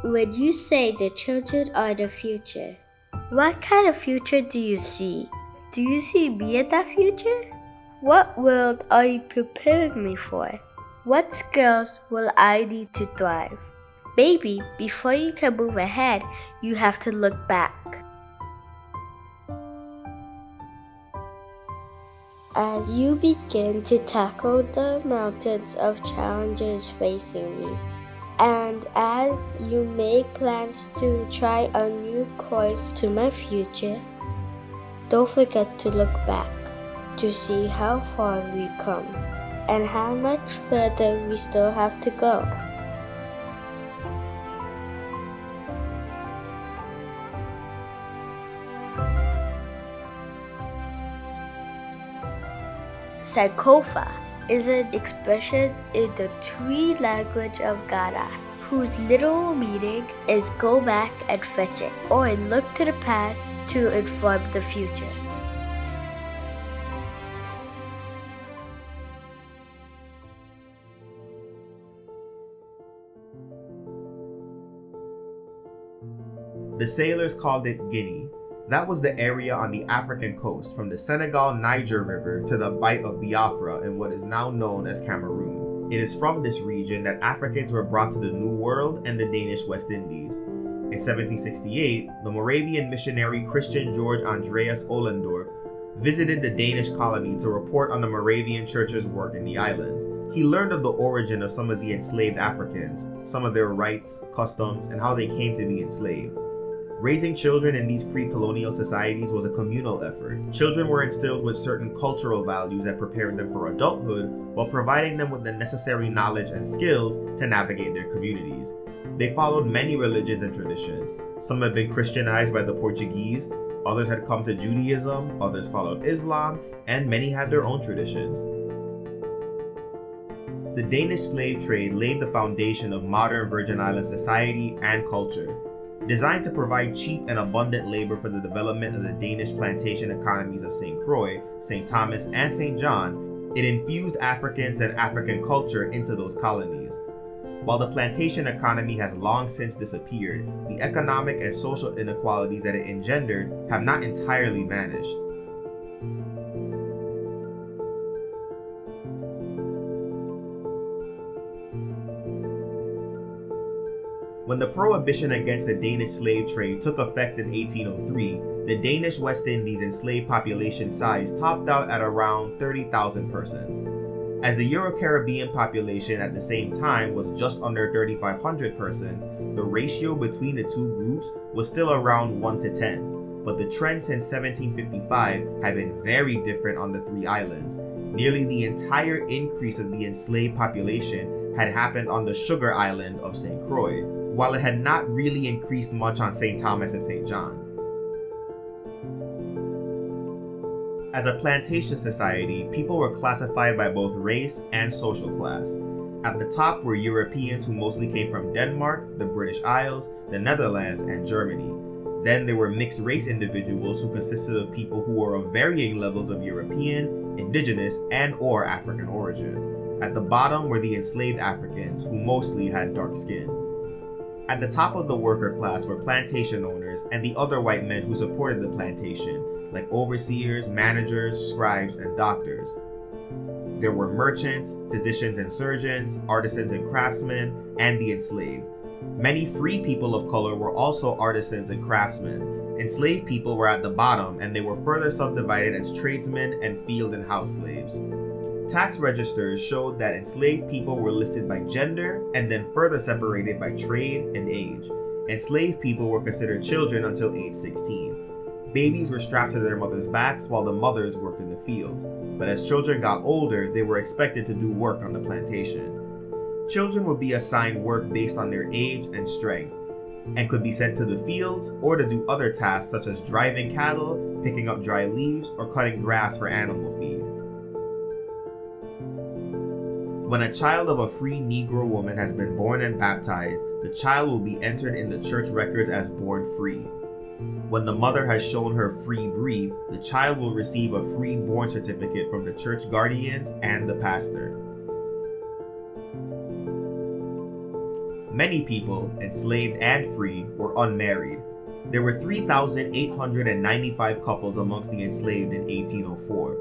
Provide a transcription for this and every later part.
When you say the children are the future, what kind of future do you see? Do you see me in that future? What world are you preparing me for? What skills will I need to thrive? Maybe before you can move ahead, you have to look back. As you begin to tackle the mountains of challenges facing me, and as you make plans to try a new course to my future, don't forget to look back to see how far we come and how much further we still have to go. Sankofa is an expression in the Twi language of Ghana, whose literal meaning is go back and fetch it, or look to the past to inform the future. The sailors called it Guinea. That was the area on the African coast from the Senegal-Niger River to the Bight of Biafra in what is now known as Cameroon. It is from this region that Africans were brought to the New World and the Danish West Indies. In 1768, the Moravian missionary Christian George Andreas Ollendorp visited the Danish colony to report on the Moravian Church's work in the islands. He learned of the origin of some of the enslaved Africans, some of their rights, customs, and how they came to be enslaved. Raising children in these pre-colonial societies was a communal effort. Children were instilled with certain cultural values that prepared them for adulthood while providing them with the necessary knowledge and skills to navigate their communities. They followed many religions and traditions. Some had been Christianized by the Portuguese, others had come to Judaism, others followed Islam, and many had their own traditions. The Danish slave trade laid the foundation of modern Virgin Island society and culture. Designed to provide cheap and abundant labor for the development of the Danish plantation economies of St. Croix, St. Thomas, and St. John, it infused Africans and African culture into those colonies. While the plantation economy has long since disappeared, the economic and social inequalities that it engendered have not entirely vanished. When the prohibition against the Danish slave trade took effect in 1803, the Danish West Indies enslaved population size topped out at around 30,000 persons. As the Euro-Caribbean population at the same time was just under 3,500 persons, the ratio between the two groups was still around 1 to 10. But the trend since 1755 had been very different on the three islands. Nearly the entire increase of the enslaved population had happened on the Sugar Island of St. Croix, while it had not really increased much on St. Thomas and St. John. As a plantation society, people were classified by both race and social class. At the top were Europeans who mostly came from Denmark, the British Isles, the Netherlands, and Germany. Then there were mixed race individuals who consisted of people who were of varying levels of European, indigenous, and/or African origin. At the bottom were the enslaved Africans, who mostly had dark skin. At the top of the worker class were plantation owners and the other white men who supported the plantation, like overseers, managers, scribes, and doctors. There were merchants, physicians and surgeons, artisans and craftsmen, and the enslaved. Many free people of color were also artisans and craftsmen. Enslaved people were at the bottom, and they were further subdivided as tradesmen and field and house slaves. Tax registers showed that enslaved people were listed by gender and then further separated by trade and age. Enslaved people were considered children until age 16. Babies were strapped to their mothers' backs while the mothers worked in the fields, but as children got older, they were expected to do work on the plantation. Children would be assigned work based on their age and strength, and could be sent to the fields or to do other tasks such as driving cattle, picking up dry leaves, or cutting grass for animal feed. When a child of a free Negro woman has been born and baptized, the child will be entered in the church records as born free. When the mother has shown her free brief, the child will receive a free born certificate from the church guardians and the pastor. Many people, enslaved and free, were unmarried. There were 3,895 couples amongst the enslaved in 1804.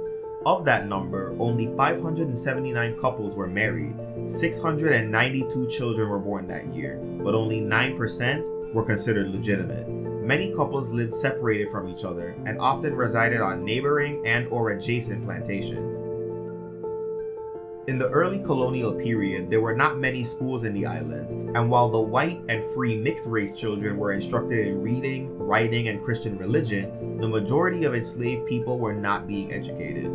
Of that number, only 579 couples were married. 692 children were born that year, but only 9% were considered legitimate. Many couples lived separated from each other and often resided on neighboring and or adjacent plantations. In the early colonial period, there were not many schools in the islands, and while the white and free mixed-race children were instructed in reading, writing, and Christian religion, the majority of enslaved people were not being educated.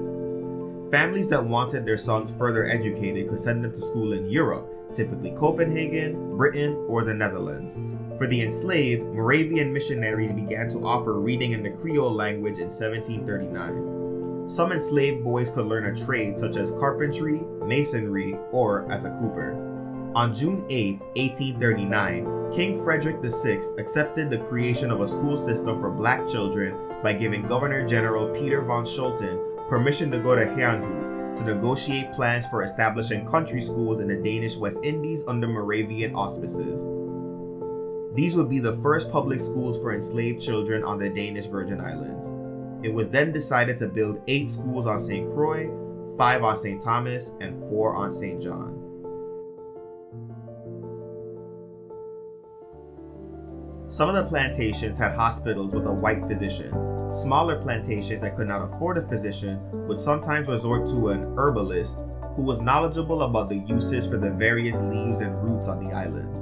Families that wanted their sons further educated could send them to school in Europe, typically Copenhagen, Britain, or the Netherlands. For the enslaved, Moravian missionaries began to offer reading in the Creole language in 1739. Some enslaved boys could learn a trade such as carpentry, masonry, or as a cooper. On June 8, 1839, King Frederick VI accepted the creation of a school system for black children by giving Governor General Peter von Scholten permission to go to Heerhugowaard to negotiate plans for establishing country schools in the Danish West Indies under Moravian auspices. These would be the first public schools for enslaved children on the Danish Virgin Islands. It was then decided to build 8 schools on St. Croix, 5 on St. Thomas, and 4 on St. John. Some of the plantations had hospitals with a white physician. Smaller plantations that could not afford a physician would sometimes resort to an herbalist who was knowledgeable about the uses for the various leaves and roots on the island.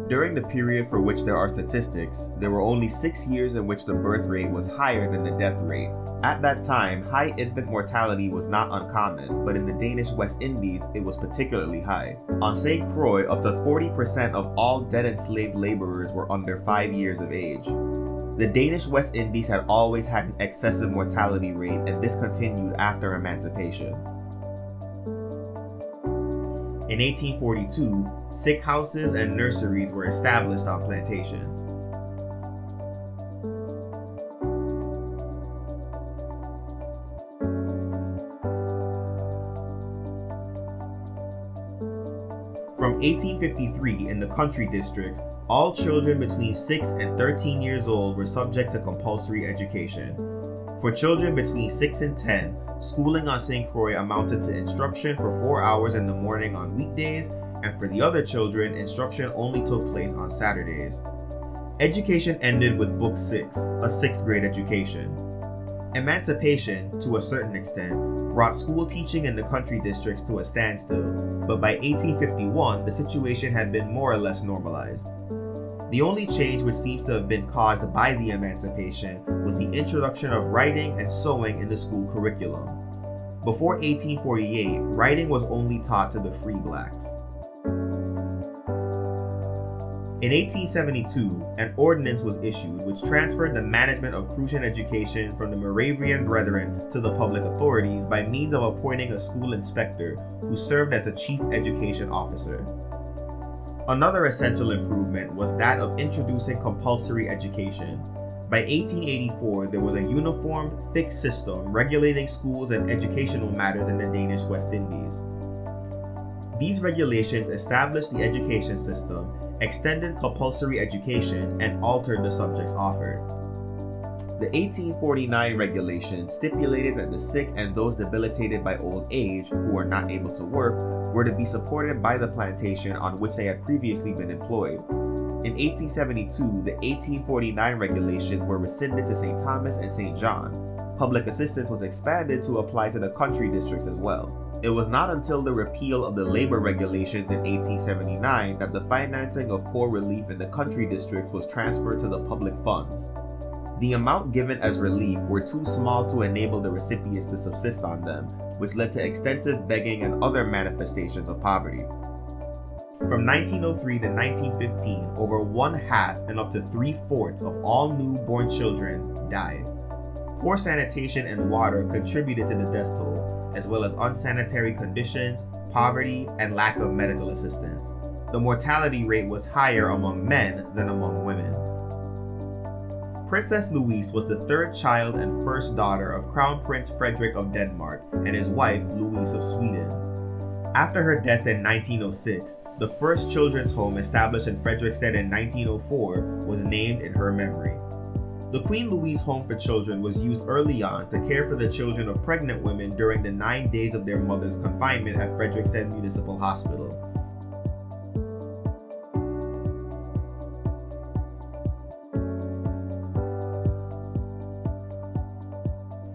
During the period for which there are statistics, there were only 6 years in which the birth rate was higher than the death rate. At that time, high infant mortality was not uncommon, but in the Danish West Indies, it was particularly high. On St. Croix, up to 40% of all dead enslaved laborers were under 5 years of age. The Danish West Indies had always had an excessive mortality rate, and this continued after emancipation. In 1842, sick houses and nurseries were established on plantations. From 1853 in the country districts, all children between 6 and 13 years old were subject to compulsory education. For children between 6 and 10, schooling on St. Croix amounted to instruction for 4 hours in the morning on weekdays, and for the other children, instruction only took place on Saturdays. Education ended with Book 6, a 6th grade education. Emancipation, to a certain extent, brought school teaching in the country districts to a standstill, but by 1851, the situation had been more or less normalized. The only change which seems to have been caused by the emancipation was the introduction of writing and sewing in the school curriculum. Before 1848, writing was only taught to the free blacks. In 1872, an ordinance was issued which transferred the management of Crucian education from the Moravian Brethren to the public authorities by means of appointing a school inspector who served as a chief education officer. Another essential improvement was that of introducing compulsory education. By 1884, there was a uniformed, fixed system regulating schools and educational matters in the Danish West Indies. These regulations established the education system, extended compulsory education, and altered the subjects offered. The 1849 regulation stipulated that the sick and those debilitated by old age, who were not able to work, were to be supported by the plantation on which they had previously been employed. In 1872, the 1849 regulations were rescinded to St. Thomas and St. John. Public assistance was expanded to apply to the country districts as well. It was not until the repeal of the labor regulations in 1879 that the financing of poor relief in the country districts was transferred to the public funds. The amount given as relief were too small to enable the recipients to subsist on them, which led to extensive begging and other manifestations of poverty. From 1903 to 1915, over 1/2 and up to 3/4 of all newborn children died. Poor sanitation and water contributed to the death toll, as well as unsanitary conditions, poverty, and lack of medical assistance. The mortality rate was higher among men than among women. Princess Louise was the 3rd child and 1st daughter of Crown Prince Frederick of Denmark and his wife Louise of Sweden. After her death in 1906, the first children's home established in Frederiksted in 1904 was named in her memory. The Queen Louise Home for Children was used early on to care for the children of pregnant women during the 9 days of their mother's confinement at Frederiksted Municipal Hospital.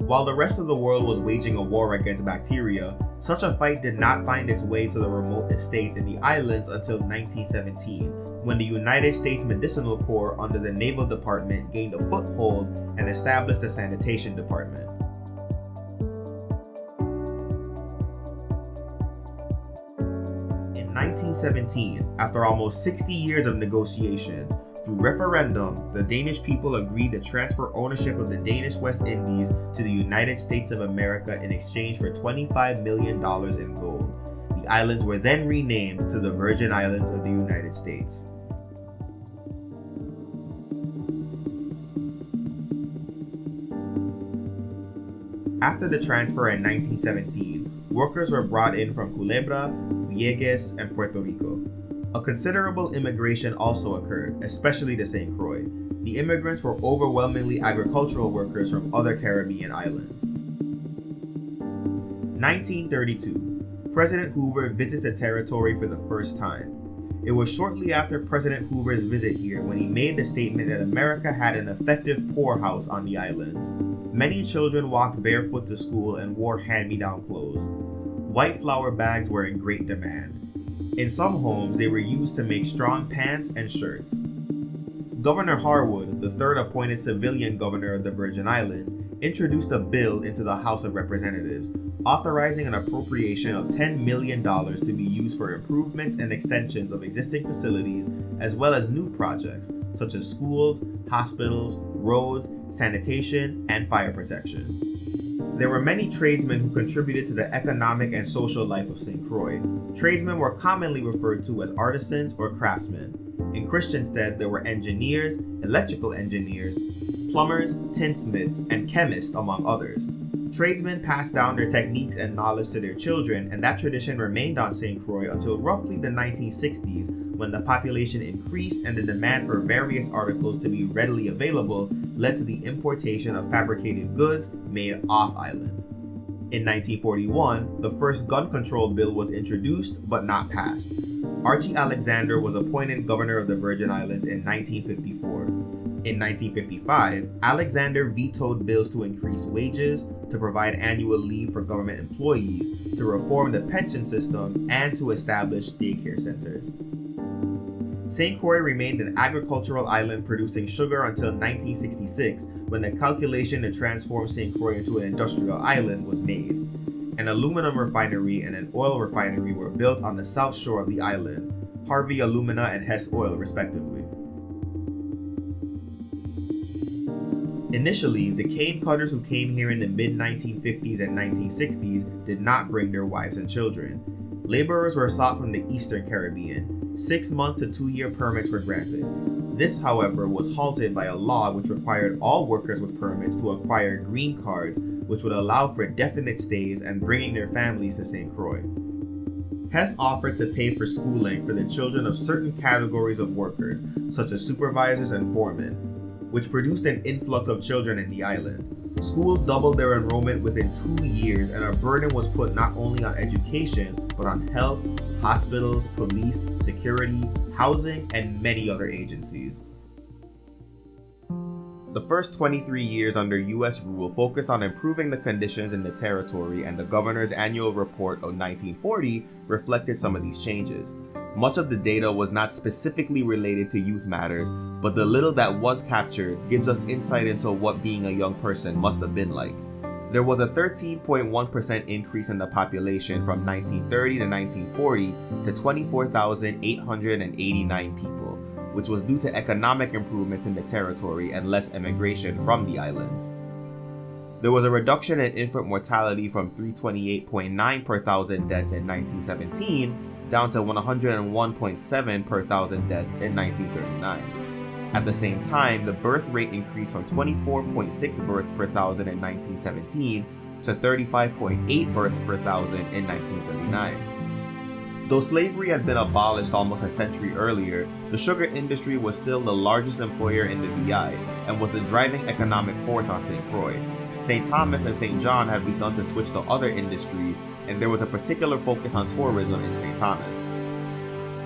While the rest of the world was waging a war against bacteria, such a fight did not find its way to the remote estates in the islands until 1917, when the United States Medicinal Corps under the Naval Department gained a foothold and established the Sanitation Department. In 1917, after almost 60 years of negotiations, through referendum, the Danish people agreed to transfer ownership of the Danish West Indies to the United States of America in exchange for $25 million in gold. The islands were then renamed to the Virgin Islands of the United States. After the transfer in 1917, workers were brought in from Culebra, Vieques, and Puerto Rico. A considerable immigration also occurred, especially to St. Croix. The immigrants were overwhelmingly agricultural workers from other Caribbean islands. 1932. President Hoover visits the territory for the first time. It was shortly after President Hoover's visit here when he made the statement that America had an effective poorhouse on the islands. Many children walked barefoot to school and wore hand-me-down clothes. White flour bags were in great demand. In some homes, they were used to make strong pants and shirts. Governor Harwood, the third appointed civilian governor of the Virgin Islands, introduced a bill into the House of Representatives, authorizing an appropriation of $10 million to be used for improvements and extensions of existing facilities, as well as new projects, such as schools, hospitals, roads, sanitation, and fire protection. There were many tradesmen who contributed to the economic and social life of St. Croix. Tradesmen were commonly referred to as artisans or craftsmen. In Christiansted, there were engineers, electrical engineers, plumbers, tinsmiths, and chemists, among others. Tradesmen passed down their techniques and knowledge to their children, and that tradition remained on St. Croix until roughly the 1960s, when the population increased and the demand for various articles to be readily available led to the importation of fabricated goods made off-island. In 1941, the first gun control bill was introduced but not passed. Archie Alexander was appointed governor of the Virgin Islands in 1954. In 1955, Alexander vetoed bills to increase wages, to provide annual leave for government employees, to reform the pension system, and to establish daycare centers. St. Croix remained an agricultural island producing sugar until 1966, when the calculation to transform St. Croix into an industrial island was made. An aluminum refinery and an oil refinery were built on the south shore of the island, Harvey Alumina and Hess Oil respectively. Initially, the cane cutters who came here in the mid-1950s and 1960s did not bring their wives and children. Laborers were sought from the Eastern Caribbean. 6-month to 2-year permits were granted. This, however, was halted by a law which required all workers with permits to acquire green cards, which would allow for definite stays and bringing their families to St. Croix. Hess offered to pay for schooling for the children of certain categories of workers, such as supervisors and foremen, which produced an influx of children in the island. Schools doubled their enrollment within 2 years, and a burden was put not only on education, but on health, hospitals, police, security, housing, and many other agencies. The first 23 years under U.S. rule focused on improving the conditions in the territory, and the governor's annual report of 1940 reflected some of these changes. Much of the data was not specifically related to youth matters, but the little that was captured gives us insight into what being a young person must have been like. There was a 13.1% increase in the population from 1930 to 1940 to 24,889 people, which was due to economic improvements in the territory and less immigration from the islands. There was a reduction in infant mortality from 328.9 per thousand deaths in 1917 down to 101.7 per thousand deaths in 1939. At the same time, the birth rate increased from 24.6 births per thousand in 1917 to 35.8 births per thousand in 1939. Though slavery had been abolished almost a century earlier, the sugar industry was still the largest employer in the VI and was the driving economic force on St. Croix. St. Thomas and St. John had begun to switch to other industries, and there was a particular focus on tourism in St. Thomas.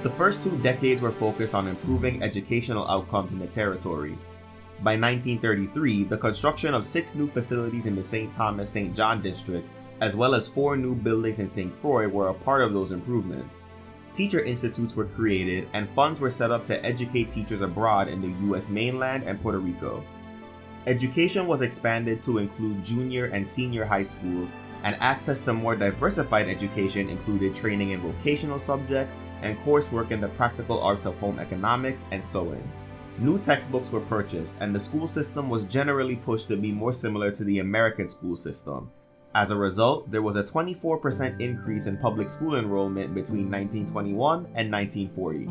The first 2 decades were focused on improving educational outcomes in the territory. By 1933, the construction of 6 new facilities in the St. Thomas-St. John district, as well as 4 new buildings in St. Croix, were a part of those improvements. Teacher institutes were created, and funds were set up to educate teachers abroad in the US mainland and Puerto Rico. Education was expanded to include junior and senior high schools, and access to more diversified education included training in vocational subjects and coursework in the practical arts of home economics and sewing. New textbooks were purchased, and the school system was generally pushed to be more similar to the American school system. As a result, there was a 24% increase in public school enrollment between 1921 and 1940.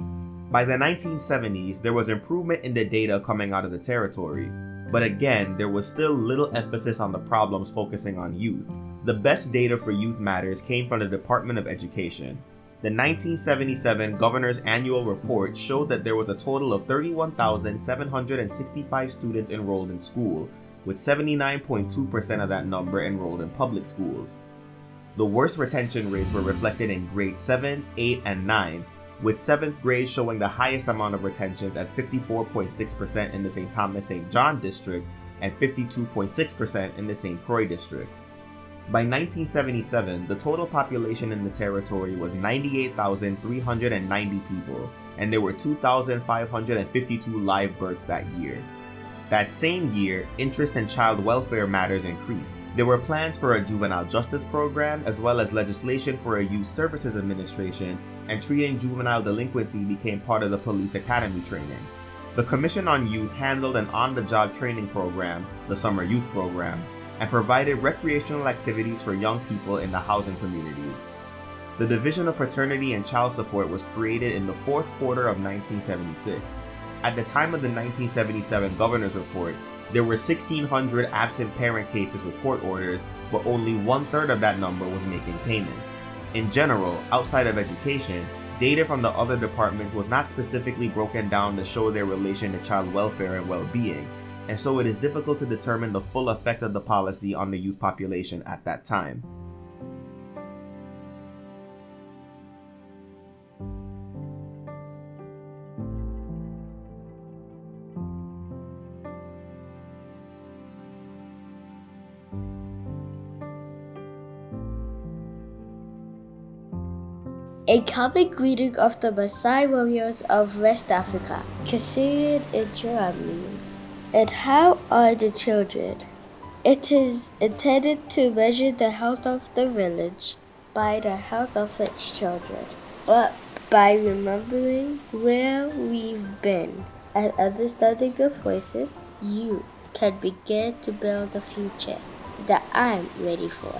By the 1970s, there was improvement in the data coming out of the territory, but again, there was still little emphasis on the problems focusing on youth. The best data for youth matters came from the Department of Education. The 1977 Governor's Annual Report showed that there was a total of 31,765 students enrolled in school, with 79.2% of that number enrolled in public schools. The worst retention rates were reflected in grades 7, 8, and 9, with 7th grade showing the highest amount of retentions at 54.6% in the St. Thomas-St. John district and 52.6% in the St. Croix district. By 1977, the total population in the territory was 98,390 people, and there were 2,552 live births that year. That same year, interest in child welfare matters increased. There were plans for a juvenile justice program, as well as legislation for a youth services administration, and treating juvenile delinquency became part of the police academy training. The Commission on Youth handled an on-the-job training program, the Summer Youth Program, and provided recreational activities for young people in the housing communities. The Division of Paternity and Child Support was created in the 4th quarter of 1976. At the time of the 1977 Governor's Report, there were 1,600 absent parent cases with court orders, but only 1/3 of that number was making payments. In general, outside of education, data from the other departments was not specifically broken down to show their relation to child welfare and well-being, and so it is difficult to determine the full effect of the policy on the youth population at that time. A common greeting of the Maasai warriors of West Africa, Kasiriyat Injera, means, "And how are the children?" It is intended to measure the health of the village by the health of its children, but by remembering where we've been and understanding the voices, you can begin to build the future that I'm ready for.